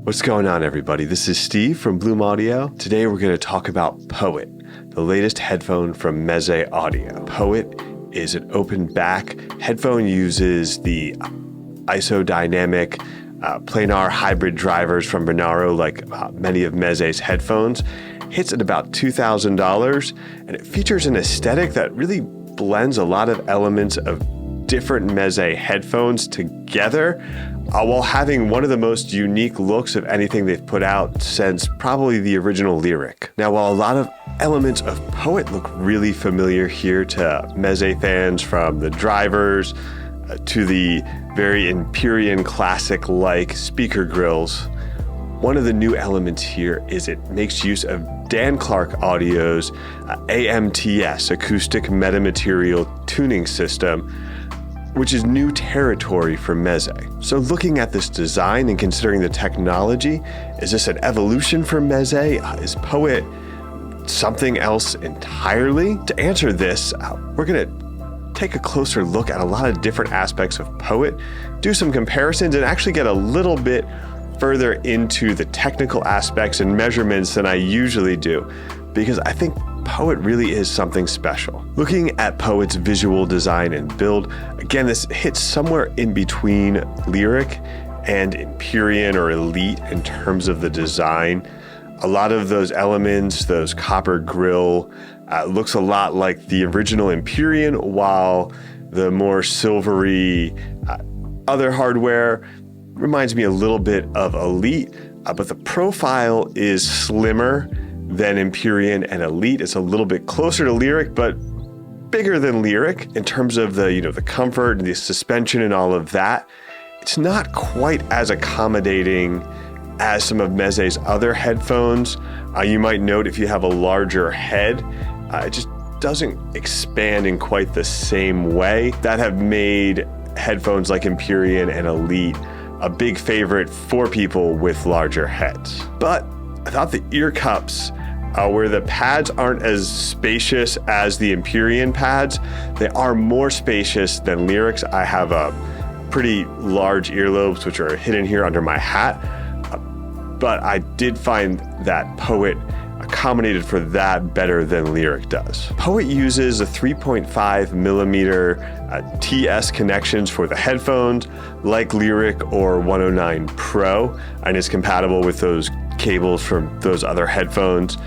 What's going on, everybody? This is Steve from Bloom Audio. Today we're going to talk about Poet, the latest headphone from Meze Audio. Poet is an open back headphone, uses the Isodynamic planar hybrid drivers from Rinaro, like many of Meze's headphones. Hits at about $2,000, and it features an aesthetic that really blends a lot of elements of different Meze headphones together, while having one of the most unique looks of anything they've put out since probably the original Lyric. Now, while a lot of elements of Poet look really familiar here to Meze fans, from the drivers to the very Empyrean classic-like speaker grills, one of the new elements here is it makes use of Dan Clark Audio's AMTS, Acoustic Metamaterial Tuning System, which is new territory for Meze. So looking at this design and considering the technology, is this an evolution for Meze? Is Poet something else entirely? To answer this, we're gonna take a closer look at a lot of different aspects of Poet, do some comparisons, and actually get a little bit further into the technical aspects and measurements than I usually do, because I think Poet really is something special. Looking at Poet's visual design and build, again, this hits somewhere in between Lyric and Empyrean or Elite in terms of the design. A lot of those elements, those copper grille, looks a lot like the original Empyrean, while the more silvery other hardware reminds me a little bit of Elite, but the profile is slimmer than Empyrean and Elite. It's a little bit closer to Lyric, but bigger than Lyric in terms of the, the comfort and the suspension and all of that. It's not quite as accommodating as some of Meze's other headphones. You might note if you have a larger head, it just doesn't expand in quite the same way that have made headphones like Empyrean and Elite a big favorite for people with larger heads. But I thought the ear cups, where the pads aren't as spacious as the Empyrean pads, they are more spacious than Lyric's. I have a pretty large earlobes, which are hidden here under my hat, but I did find that Poet accommodated for that better than Lyric does. Poet uses a 3.5 millimeter TS connections for the headphones, like Lyric or 109 Pro, and is compatible with those cables from those other headphones.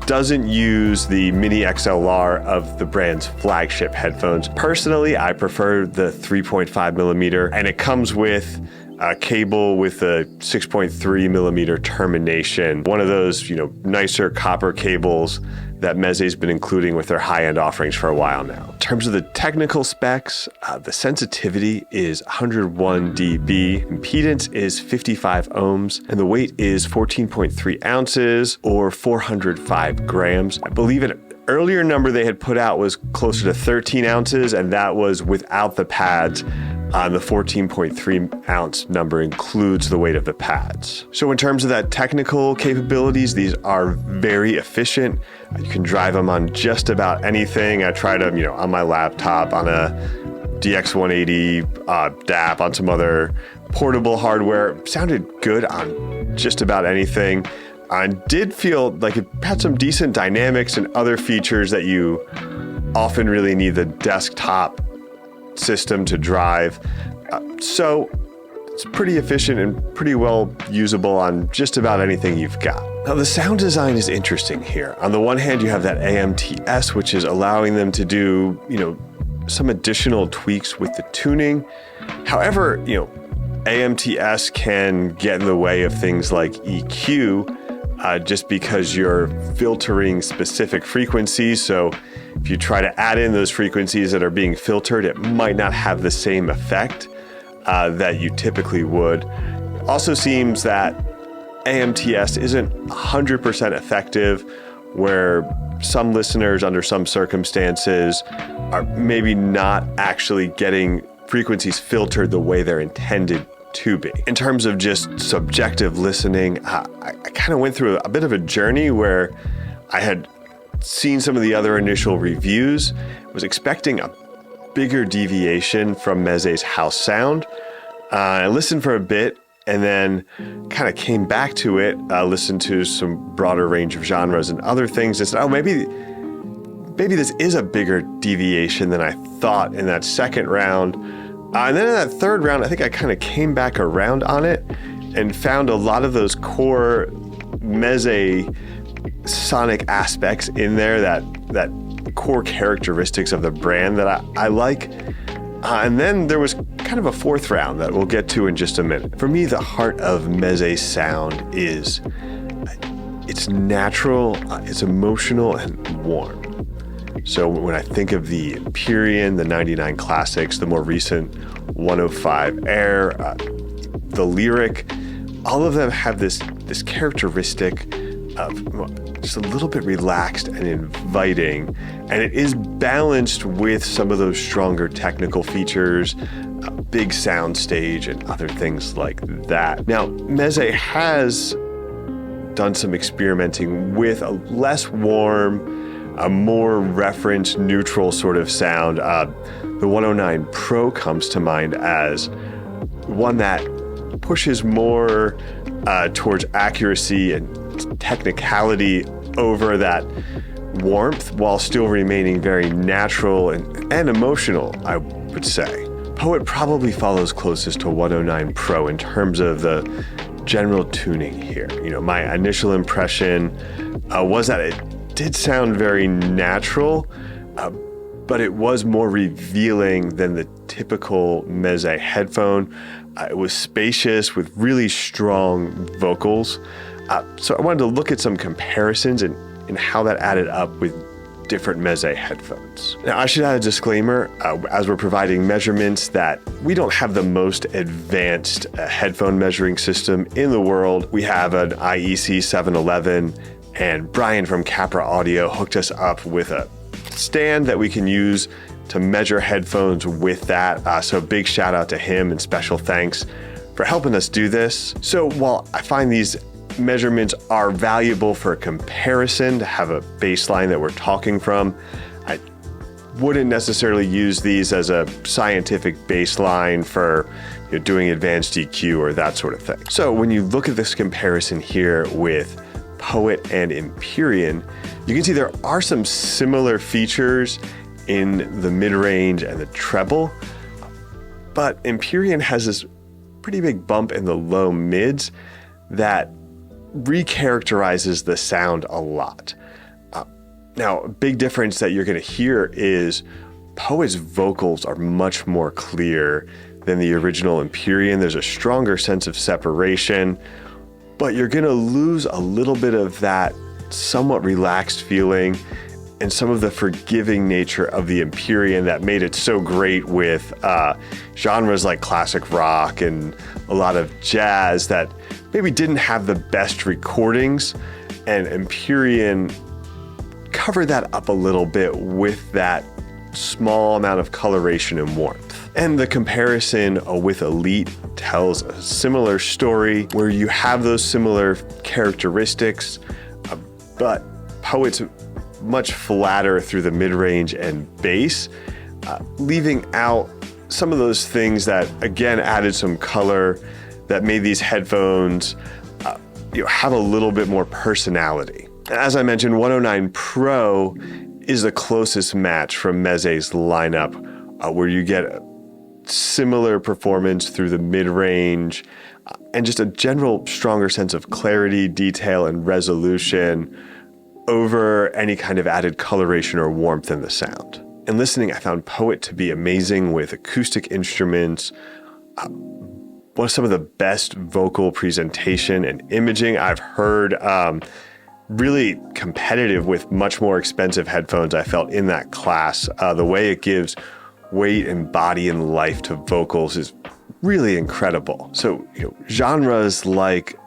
Doesn't use the mini XLR of the brand's flagship headphones. Personally, I prefer the 3.5 millimeter, and it comes with a cable with a 6.3 millimeter termination. One of those, nicer copper cables that Meze's been including with their high-end offerings for a while now. In terms of the technical specs, the sensitivity is 101 dB, impedance is 55 ohms, and the weight is 14.3 ounces or 405 grams. I believe an earlier number they had put out was closer to 13 ounces, and that was without the pads. The 14.3 ounce number includes the weight of the pads. So in terms of that technical capabilities, these are very efficient. You can drive them on just about anything. I tried them, on my laptop, on a DX180 DAP, on some other portable hardware. Sounded good on just about anything. I did feel like it had some decent dynamics and other features that you often really need the desktop system to drive. So it's pretty efficient and pretty well usable on just about anything you've got. Now, the sound design is interesting here. On the one hand, you have that AMTS, which is allowing them to do, some additional tweaks with the tuning. However, AMTS can get in the way of things like EQ, just because you're filtering specific frequencies. So if you try to add in those frequencies that are being filtered, it might not have the same effect that you typically would. Also seems that AMTS isn't 100% effective, where some listeners under some circumstances are maybe not actually getting frequencies filtered the way they're intended to be. In terms of just subjective listening, I kind of went through a bit of a journey where I had seen some of the other initial reviews, was expecting a bigger deviation from Meze's house sound. I listened for a bit, and then kind of came back to it, listened to some broader range of genres and other things, and said, oh, maybe this is a bigger deviation than I thought in that second round. And then in that third round, I think I kind of came back around on it and found a lot of those core Meze sonic aspects in there, that core characteristics of the brand that I like. And then there was kind of a fourth round that we'll get to in just a minute. For me, the heart of Meze's sound is it's natural, it's emotional, and warm. So when I think of the Empyrean, the 99 Classics, the more recent 105 Air, the Lyric, all of them have this characteristic of just a little bit relaxed and inviting, and it is balanced with some of those stronger technical features, a big sound stage, and other things like that. Now, Meze has done some experimenting with a less warm, a more reference neutral sort of sound. The 109 Pro comes to mind as one that pushes more towards accuracy and technicality over that warmth, while still remaining very natural and emotional, I would say. Poet probably follows closest to 109 Pro in terms of the general tuning here. My initial impression was that it did sound very natural, but it was more revealing than the typical Meze headphone. It was spacious with really strong vocals. So I wanted to look at some comparisons and how that added up with different Meze headphones. Now, I should add a disclaimer, as we're providing measurements, that we don't have the most advanced headphone measuring system in the world. We have an IEC 711, and Brian from Capra Audio hooked us up with a stand that we can use to measure headphones with that. So big shout out to him and special thanks for helping us do this. So while I find these measurements are valuable for a comparison, to have a baseline that we're talking from, I wouldn't necessarily use these as a scientific baseline for doing advanced EQ or that sort of thing. So when you look at this comparison here with Poet and Empyrean, you can see there are some similar features in the mid-range and the treble, but Empyrean has this pretty big bump in the low mids that recharacterizes the sound a lot. Now, a big difference that you're going to hear is Poet's vocals are much more clear than the original Empyrean. There's a stronger sense of separation, but you're going to lose a little bit of that somewhat relaxed feeling and some of the forgiving nature of the Empyrean that made it so great with genres like classic rock and a lot of jazz that maybe didn't have the best recordings, and Empyrean covered that up a little bit with that small amount of coloration and warmth. And the comparison with Elite tells a similar story where you have those similar characteristics, but Poet's much flatter through the mid-range and bass, leaving out some of those things that, again, added some color that made these headphones have a little bit more personality. As I mentioned, 109 Pro is the closest match from Meze's lineup, where you get a similar performance through the mid-range and just a general stronger sense of clarity, detail, and resolution over any kind of added coloration or warmth in the sound. In listening, I found Poet to be amazing with acoustic instruments, one of some of the best vocal presentation and imaging I've heard, really competitive with much more expensive headphones I felt in that class. The way it gives weight and body and life to vocals is really incredible. So, genres like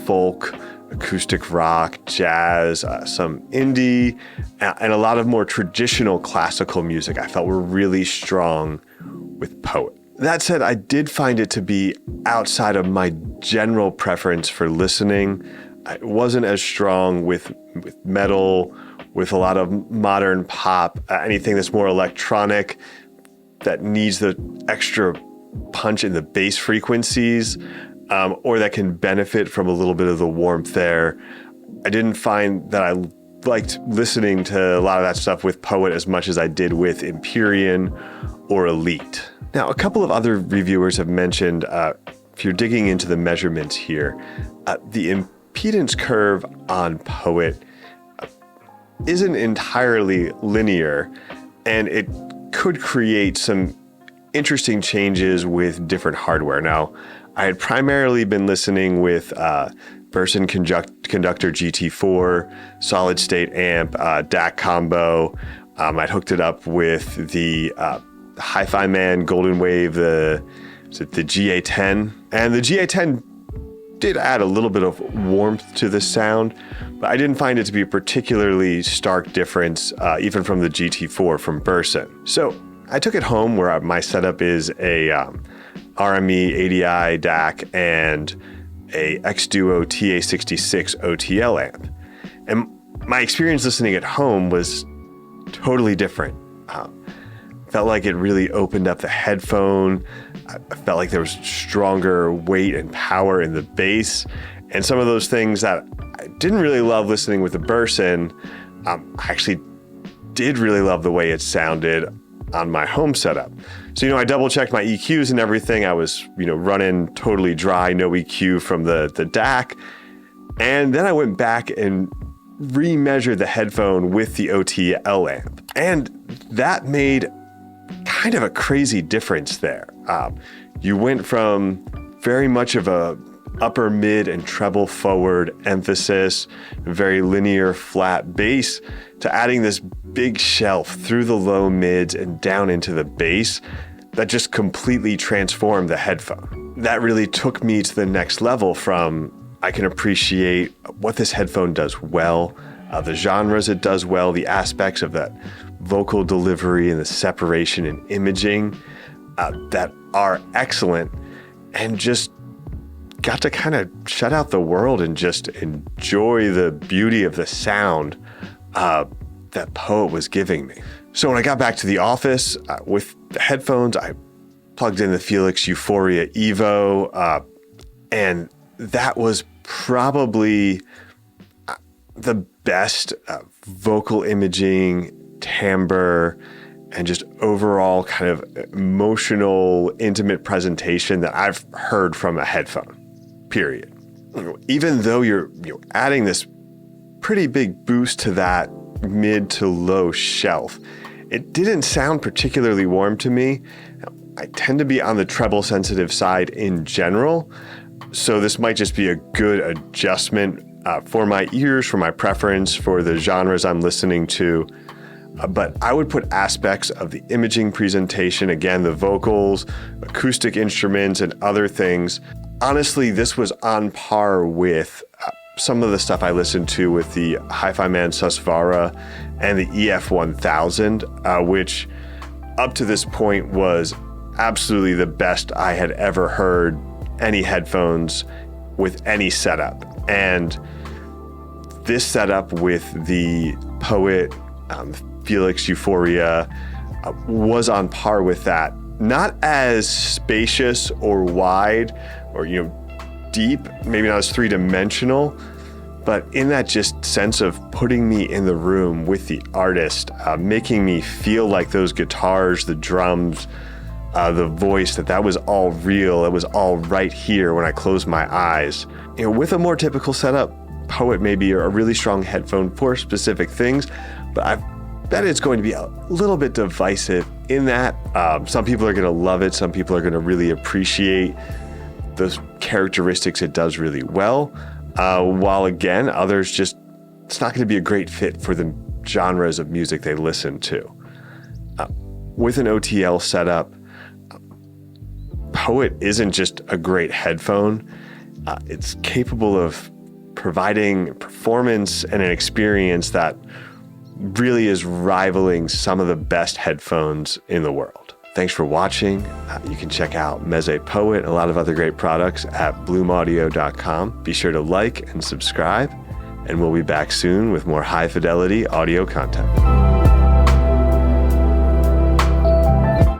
folk, acoustic rock, jazz, some indie, and a lot of more traditional classical music I felt were really strong with Poet. That said, I did find it to be outside of my general preference for listening. It wasn't as strong with metal, with a lot of modern pop, anything that's more electronic, that needs the extra punch in the bass frequencies. or that can benefit from a little bit of the warmth there. I didn't find that I liked listening to a lot of that stuff with Poet as much as I did with Empyrean or Elite. Now, a couple of other reviewers have mentioned, if you're digging into the measurements here, the impedance curve on Poet isn't entirely linear, and it could create some interesting changes with different hardware. Now, I had primarily been listening with Burson Conductor GT4, solid state amp, DAC combo. I'd hooked it up with the Hi-Fi Man Golden Wave, the GA10. And the GA10 did add a little bit of warmth to the sound, but I didn't find it to be a particularly stark difference, even from the GT4 from Burson. So I took it home where my setup is a RME ADI DAC and a X-Duo TA66 OTL amp. And my experience listening at home was totally different. Felt like it really opened up the headphone. I felt like there was stronger weight and power in the bass. And some of those things that I didn't really love listening with the Burson, I actually did really love the way it sounded on my home setup. So, I double checked my EQs and everything. I was, running totally dry, no EQ from the DAC. And then I went back and remeasured the headphone with the OTL amp. And that made kind of a crazy difference there. You went from very much of a upper mid and treble forward emphasis, very linear flat bass, to adding this big shelf through the low mids and down into the bass that just completely transformed the headphone. That really took me to the next level from I can appreciate what this headphone does well, the genres it does well, the aspects of that vocal delivery and the separation and imaging that are excellent, and just got to kind of shut out the world and just enjoy the beauty of the sound that Poet was giving me. So when I got back to the office with the headphones, I plugged in the Felix Euphoria Evo, and that was probably the best vocal imaging, timbre, and just overall kind of emotional, intimate presentation that I've heard from a headphone, period. Even though you're adding this pretty big boost to that mid to low shelf, it didn't sound particularly warm to me. I tend to be on the treble sensitive side in general, so this might just be a good adjustment for my ears, for my preference, for the genres I'm listening to. But I would put aspects of the imaging presentation, again, the vocals, acoustic instruments, and other things. Honestly, this was on par with some of the stuff I listened to with the Hi-Fi Man Susvara and the EF1000, which up to this point was absolutely the best I had ever heard any headphones with any setup. And this setup with the Poet Felix Euphoria was on par with that. Not as spacious or wide or, deep, maybe not as three-dimensional, but in that just sense of putting me in the room with the artist, making me feel like those guitars, the drums, the voice, that was all real. It was all right here when I closed my eyes. With a more typical setup, Poet may be a really strong headphone for specific things, but I bet it's going to be a little bit divisive in that. Some people are going to love it. Some people are going to really appreciate those characteristics it does really well. While again, others it's not going to be a great fit for the genres of music they listen to. With an OTL setup, Poet isn't just a great headphone. It's capable of providing performance and an experience that really is rivaling some of the best headphones in the world. Thanks for watching. You can check out Meze Poet and a lot of other great products at bloomaudio.com. Be sure to like and subscribe, and we'll be back soon with more high fidelity audio content.